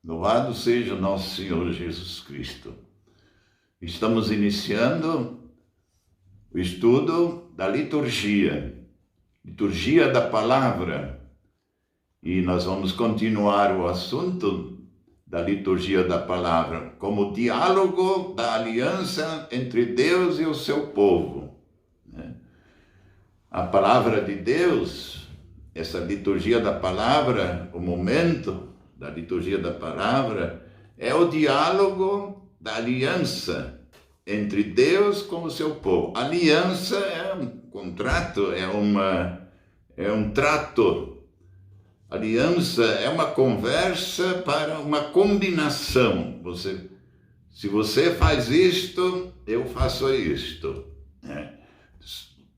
Louvado seja nosso Senhor Jesus Cristo. Estamos iniciando o estudo da liturgia da palavra, e nós vamos continuar o assunto da liturgia da palavra como diálogo da aliança entre Deus e o seu povo. A palavra de Deus, essa liturgia da palavra, o momento da liturgia da palavra, é o diálogo da aliança entre Deus com o seu povo. Aliança é um contrato, é um trato. Aliança é uma conversa para uma combinação. Se você faz isto, eu faço isto.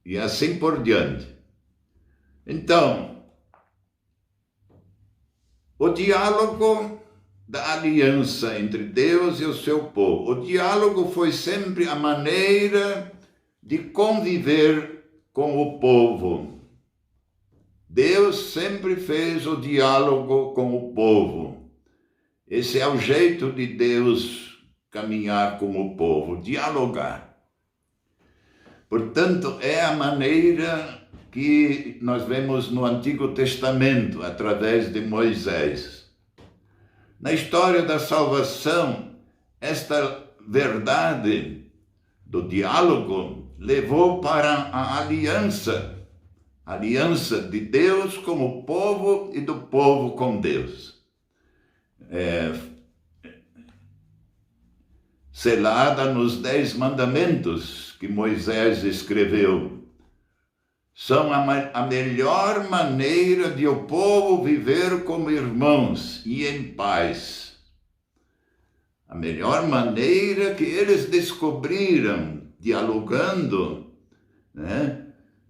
E assim por diante. Então, o diálogo da aliança entre Deus e o seu povo. O diálogo foi sempre a maneira de conviver com o povo. Deus sempre fez o diálogo com o povo. Esse é o jeito de Deus caminhar com o povo, dialogar. Portanto, é a maneira que nós vemos no Antigo Testamento, através de Moisés. Na história da salvação, esta verdade do diálogo levou para a aliança de Deus com o povo e do povo com Deus. Selada nos 10 mandamentos que Moisés escreveu. São a melhor maneira de o povo viver como irmãos e em paz. A melhor maneira que eles descobriram, dialogando,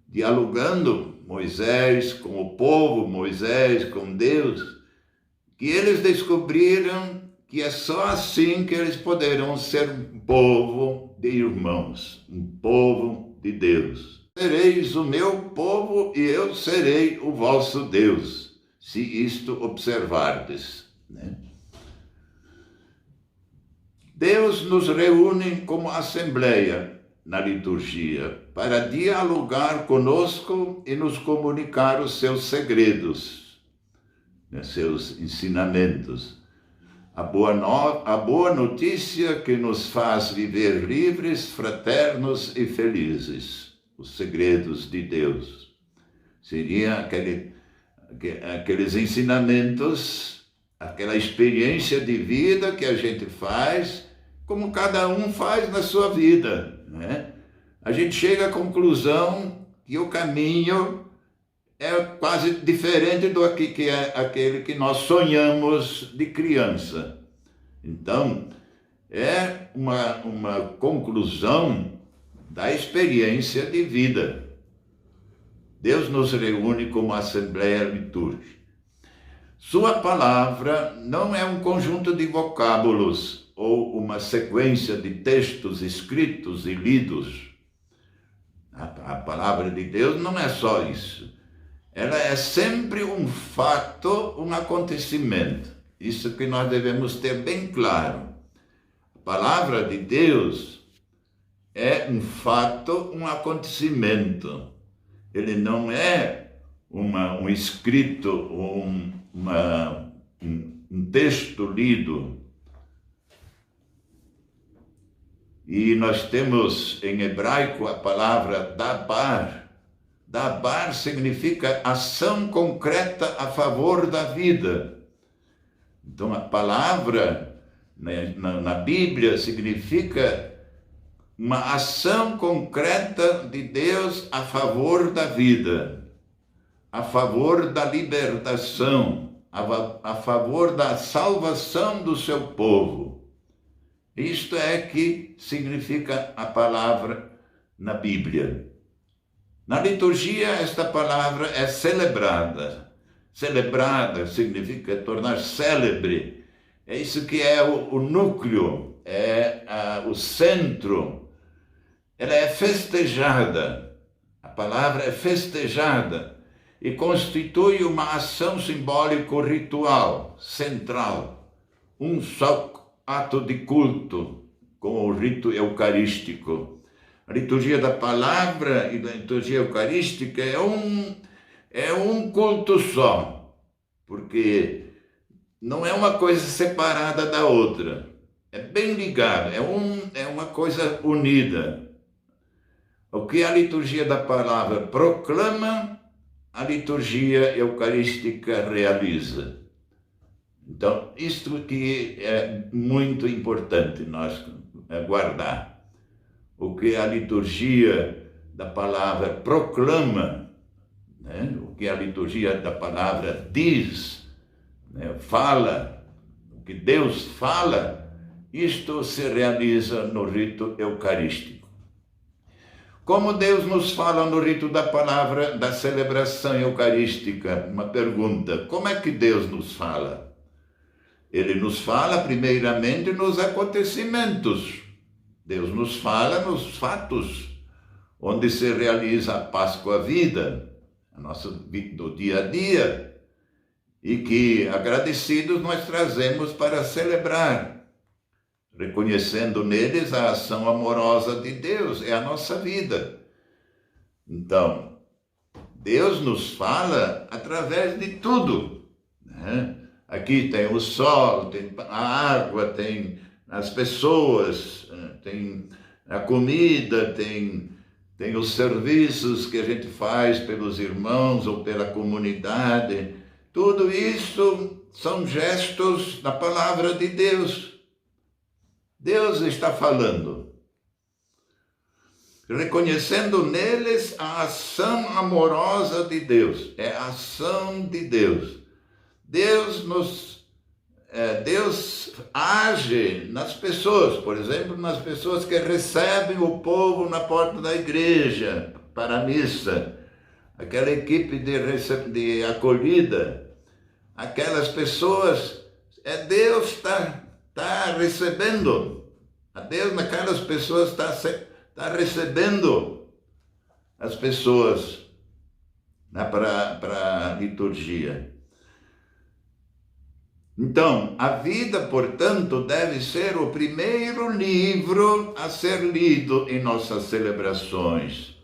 dialogando Moisés com o povo, Moisés com Deus, que eles descobriram que é só assim que eles poderão ser um povo de irmãos, um povo de Deus. Sereis o meu povo e eu serei o vosso Deus, se isto observardes. Deus nos reúne como assembleia na liturgia para dialogar conosco e nos comunicar os seus segredos, seus ensinamentos. A boa notícia que nos faz viver livres, fraternos e felizes. Os segredos de Deus. Seria aqueles ensinamentos, aquela experiência de vida que a gente faz, como cada um faz na sua vida. A gente chega à conclusão que o caminho é quase diferente do que é aquele que nós sonhamos de criança. Então, é uma conclusão da experiência de vida. Deus nos reúne como assembleia litúrgica. Sua palavra não é um conjunto de vocábulos ou uma sequência de textos escritos e lidos. A palavra de Deus não é só isso. Ela é sempre um fato, um acontecimento. Isso que nós devemos ter bem claro. A palavra de Deus é um fato, um acontecimento. Ele não é um escrito, um texto lido. E nós temos em hebraico a palavra dabar. Dabar significa ação concreta a favor da vida. Então a palavra na Bíblia significa uma ação concreta de Deus a favor da vida, a favor da libertação, a favor da salvação do seu povo. Isto é que significa a palavra na Bíblia. Na liturgia, esta palavra é celebrada. Celebrada significa tornar célebre. É isso que é o núcleo, o centro. Ela é festejada. A palavra é festejada e constitui uma ação simbólico-ritual central. um só ato de culto, com o rito eucarístico. A liturgia da palavra e da liturgia eucarística é um culto só, porque não é uma coisa separada da outra. É bem ligado, é uma coisa unida. O que a liturgia da palavra proclama, a liturgia eucarística realiza. Então, isto que é muito importante nós guardar. O que a liturgia da palavra proclama, né? O que a liturgia da palavra diz, né? Fala, o que Deus fala, isto se realiza no rito eucarístico. Como Deus nos fala no rito da palavra, da celebração eucarística? Uma pergunta: como é que Deus nos fala? Ele nos fala primeiramente nos acontecimentos. Deus nos fala nos fatos, onde se realiza a Páscoa vida, a nossa vida do dia a dia, e que, agradecidos, nós trazemos para celebrar, reconhecendo neles a ação amorosa de Deus, é a nossa vida. Então, Deus nos fala através de tudo, né? Aqui tem o sol, tem a água, tem as pessoas, tem a comida, tem os serviços que a gente faz pelos irmãos ou pela comunidade. Tudo isso são gestos da palavra de Deus. Deus está falando, reconhecendo neles a ação amorosa de Deus. É a ação de Deus. Deus age nas pessoas, por exemplo, nas pessoas que recebem o povo na porta da igreja para a missa, aquela equipe de acolhida, aquelas pessoas, Deus está recebendo, Deus naquelas pessoas está recebendo as pessoas, né, para a liturgia. Então, a vida, portanto, deve ser o primeiro livro a ser lido em nossas celebrações.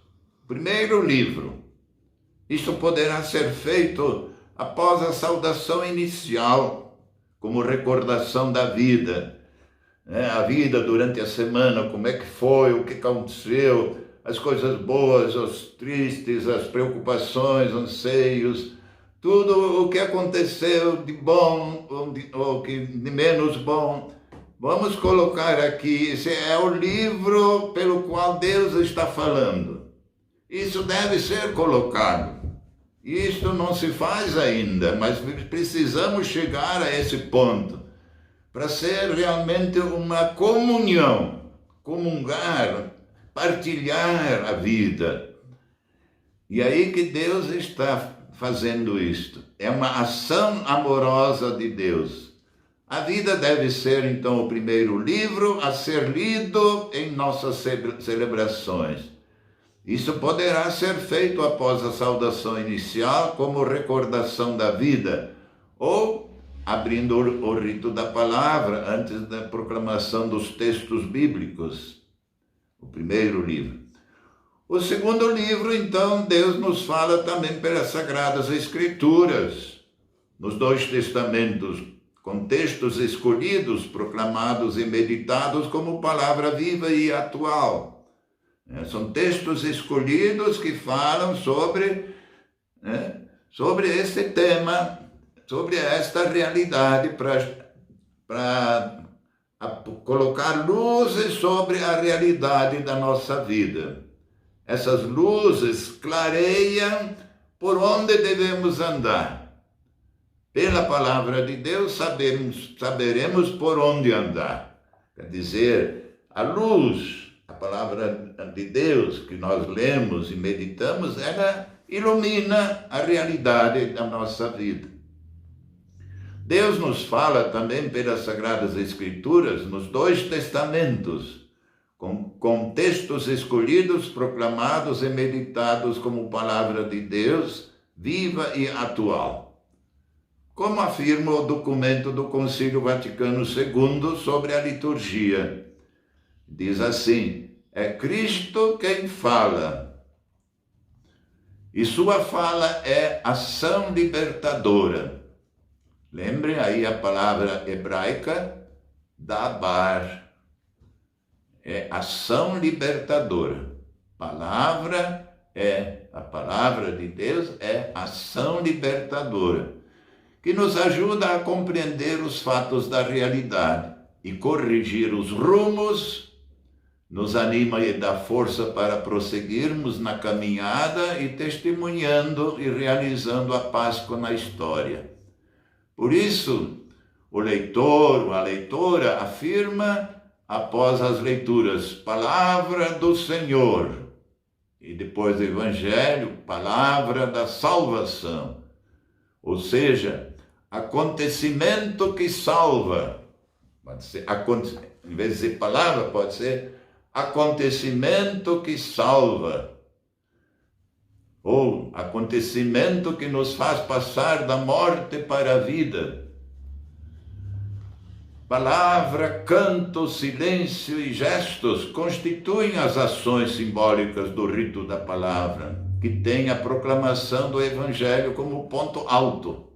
Primeiro livro. Isso poderá ser feito após a saudação inicial, como recordação da vida. A vida durante a semana, como é que foi, o que aconteceu, as coisas boas, os tristes, as preocupações, anseios, tudo o que aconteceu de bom ou de menos bom. Vamos colocar aqui, esse é o livro pelo qual Deus está falando. Isso deve ser colocado. Isto não se faz ainda, mas precisamos chegar a esse ponto para ser realmente uma comunhão, comungar, partilhar a vida. E aí que Deus está fazendo isto. É uma ação amorosa de Deus. A vida deve ser, então, o primeiro livro a ser lido em nossas celebrações. Isso poderá ser feito após a saudação inicial, como recordação da vida, ou abrindo o rito da palavra antes da proclamação dos textos bíblicos. O primeiro livro. O segundo livro, então, Deus nos fala também pelas Sagradas Escrituras, nos dois testamentos, com textos escolhidos, proclamados e meditados como palavra viva e atual. São textos escolhidos que falam sobre esse tema, sobre esta realidade, para colocar luzes sobre a realidade da nossa vida. Essas luzes clareiam por onde devemos andar. Pela palavra de Deus saberemos por onde andar. Quer dizer, a luz, a palavra de Deus que nós lemos e meditamos, ela ilumina a realidade da nossa vida. Deus nos fala também pelas Sagradas Escrituras, nos dois testamentos, com textos escolhidos, proclamados e meditados como palavra de Deus, viva e atual. como afirma o documento do Concílio Vaticano II sobre a liturgia. Diz assim: é Cristo quem fala, e sua fala é ação libertadora. Lembrem aí a palavra hebraica dabar, é ação libertadora. A palavra de Deus é ação libertadora, que nos ajuda a compreender os fatos da realidade e corrigir os rumos, nos anima e dá força para prosseguirmos na caminhada e testemunhando e realizando a Páscoa na história. Por isso, o leitor ou a leitora afirma, após as leituras, palavra do Senhor, e depois do Evangelho, palavra da salvação. Ou seja, acontecimento que salva. Pode ser, em vez de ser palavra, pode ser acontecimento que salva. Ou acontecimento que nos faz passar da morte para a vida. Palavra, canto, silêncio e gestos constituem as ações simbólicas do rito da palavra, que tem a proclamação do Evangelho como ponto alto.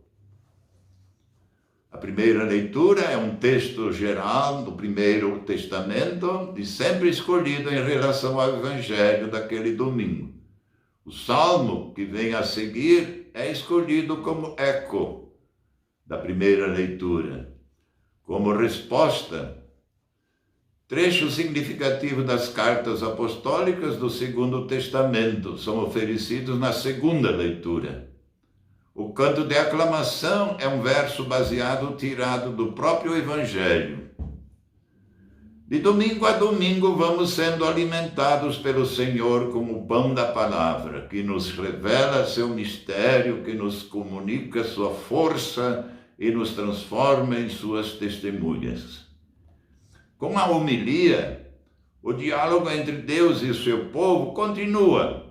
A primeira leitura é um texto geral do Primeiro Testamento e sempre escolhido em relação ao Evangelho daquele domingo. O salmo que vem a seguir é escolhido como eco da primeira leitura. Como resposta, trecho significativo das cartas apostólicas do Segundo Testamento são oferecidos na segunda leitura. O canto de aclamação é um verso tirado do próprio Evangelho. De domingo a domingo vamos sendo alimentados pelo Senhor com o pão da palavra, que nos revela seu mistério, que nos comunica sua força e nos transforma em suas testemunhas. Com a homilia, o diálogo entre Deus e o seu povo continua,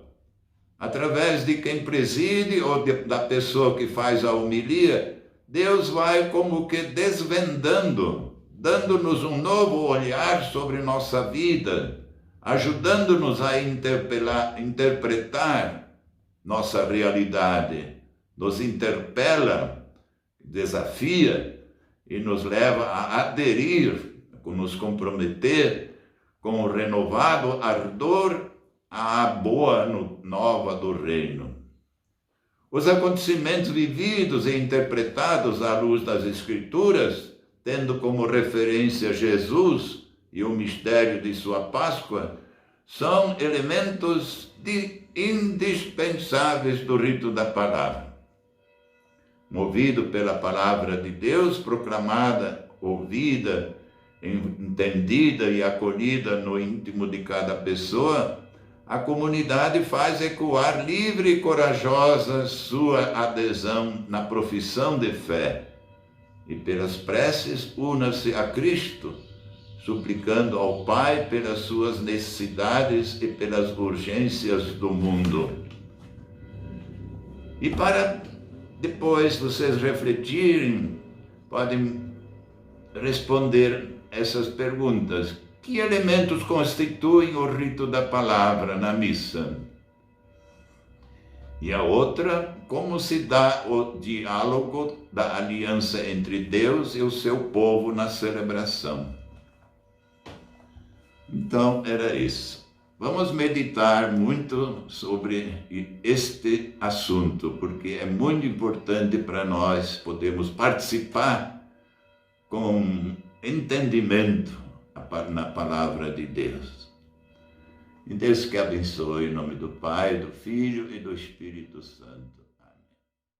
através de quem preside ou da pessoa que faz a homilia. Deus vai como que desvendando, dando-nos um novo olhar sobre nossa vida, ajudando-nos a interpretar nossa realidade, nos interpela, desafia e nos leva a aderir, a nos comprometer com o renovado ardor à boa nova do reino. Os acontecimentos vividos e interpretados à luz das Escrituras, tendo como referência Jesus e o mistério de sua Páscoa, são elementos indispensáveis do rito da palavra. Movido pela palavra de Deus, proclamada, ouvida, entendida e acolhida no íntimo de cada pessoa, a comunidade faz ecoar livre e corajosa sua adesão na profissão de fé e pelas preces una-se a Cristo, suplicando ao Pai pelas suas necessidades e pelas urgências do mundo. E para depois vocês refletirem, podem responder essas perguntas. Que elementos constituem o rito da palavra na missa? E a outra, como se dá o diálogo da aliança entre Deus e o seu povo na celebração? Então, era isso. Vamos meditar muito sobre este assunto, porque é muito importante para nós podermos participar com entendimento na palavra de Deus. E Deus que abençoe em nome do Pai, do Filho e do Espírito Santo.